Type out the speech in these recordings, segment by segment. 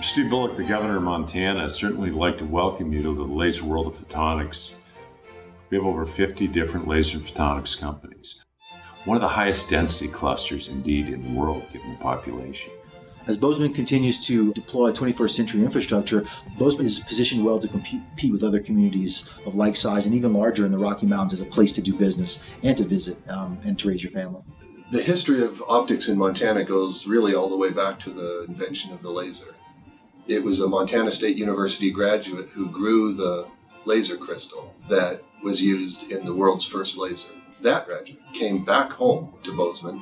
Steve Bullock, the governor of Montana, certainly would like to welcome you to the laser world of photonics. We have over 50 different laser photonics companies. One of the highest density clusters, indeed, in the world, given the population. As Bozeman continues to deploy 21st century infrastructure, Bozeman is positioned well to compete with other communities of like size and even larger in the Rocky Mountains as a place to do business and to visit and to raise your family. The history of optics in Montana goes really all the way back to the invention of the laser. It was a Montana State University graduate who grew the laser crystal that was used in the world's first laser. That graduate came back home to Bozeman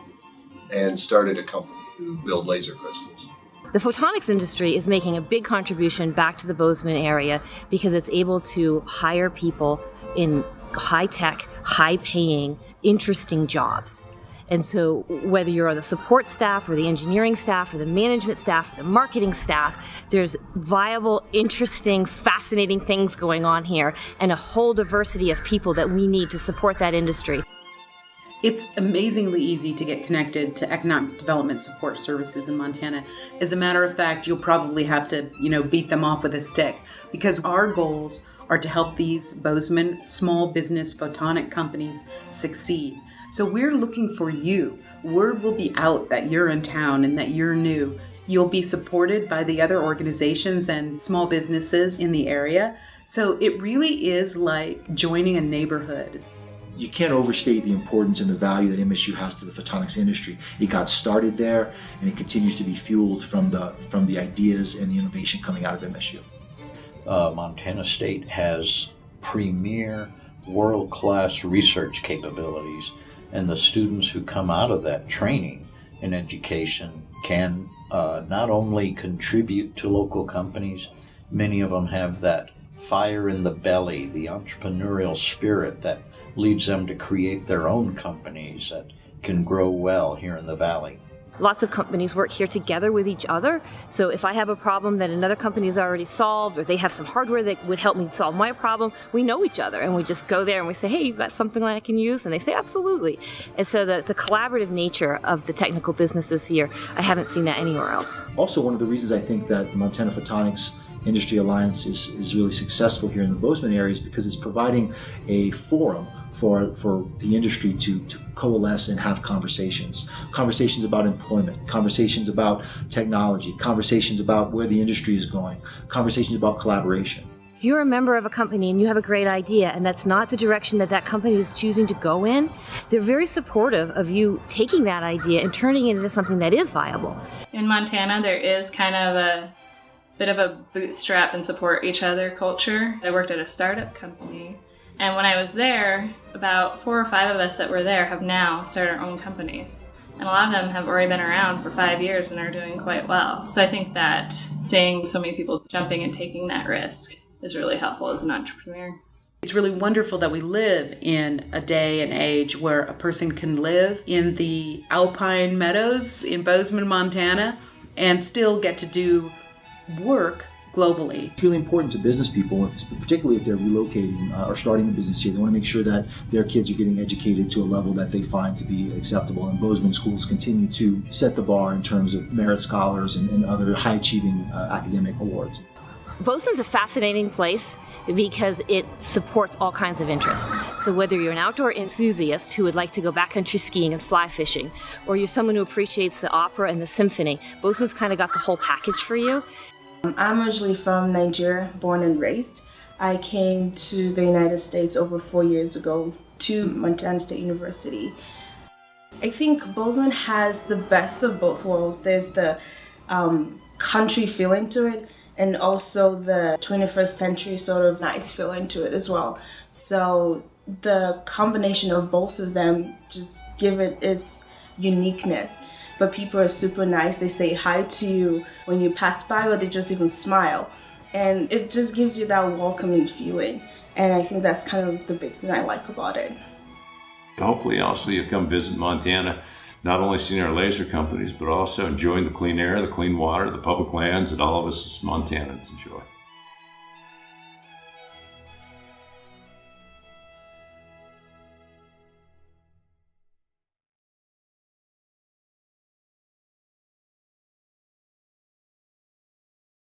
and started a company who build laser crystals. The photonics industry is making a big contribution back to the Bozeman area because it's able to hire people in high-tech, high-paying, interesting jobs. And so whether you're on the support staff or the engineering staff or the management staff or the marketing staff, there's viable, interesting, fascinating things going on here and a whole diversity of people that we need to support that industry. It's amazingly easy to get connected to economic development support services in Montana. As a matter of fact, you'll probably have to, beat them off with a stick, because our goals are to help these Bozeman small business photonic companies succeed. So we're looking for you. Word will be out that you're in town and that you're new. You'll be supported by the other organizations and small businesses in the area. So it really is like joining a neighborhood. You can't overstate the importance and the value that MSU has to the photonics industry. It got started there, and it continues to be fueled from the ideas and the innovation coming out of MSU. Montana State has premier world-class research capabilities, and the students who come out of that training and education can not only contribute to local companies, many of them have that fire in the belly, the entrepreneurial spirit that leads them to create their own companies that can grow well here in the valley. Lots of companies work here together with each other. So if I have a problem that another company has already solved, or they have some hardware that would help me solve my problem, we know each other and we just go there and we say, hey, you've got something that I can use? And they say, absolutely. And so the collaborative nature of the technical businesses here, I haven't seen that anywhere else. Also, one of the reasons I think that the Montana Photonics Industry Alliance is really successful here in the Bozeman area is because it's providing a forum for the industry to coalesce and have conversations about employment, conversations about technology, conversations about where the industry is going, conversations about collaboration. If you're a member of a company and you have a great idea and that's not the direction that company is choosing to go in, they're very supportive of you taking that idea and turning it into something that is viable. In Montana, there is kind of a bit of a bootstrap and support each other culture. I worked at a startup company, and when I was there, about 4 or 5 of us that were there have now started our own companies. And a lot of them have already been around for 5 years and are doing quite well. So I think that seeing so many people jumping and taking that risk is really helpful as an entrepreneur. It's really wonderful that we live in a day and age where a person can live in the alpine meadows in Bozeman, Montana, and still get to do work globally. It's really important to business people, particularly if they're relocating or starting a business here. They want to make sure that their kids are getting educated to a level that they find to be acceptable. And Bozeman schools continue to set the bar in terms of merit scholars and other high-achieving academic awards. Bozeman's a fascinating place because it supports all kinds of interests. So whether you're an outdoor enthusiast who would like to go backcountry skiing and fly fishing, or you're someone who appreciates the opera and the symphony, Bozeman's kind of got the whole package for you. I'm originally from Nigeria, born and raised. I came to the United States over 4 years ago to Montana State University. I think Bozeman has the best of both worlds. There's the country feeling to it, and also the 21st century sort of nice feeling to it as well. So the combination of both of them just give it its uniqueness. But people are super nice. They say hi to you when you pass by, or they just even smile. And it just gives you that welcoming feeling. And I think that's kind of the big thing I like about it. Hopefully also you'll come visit Montana, not only seeing our laser companies, but also enjoying the clean air, the clean water, the public lands that all of us as Montanans enjoy.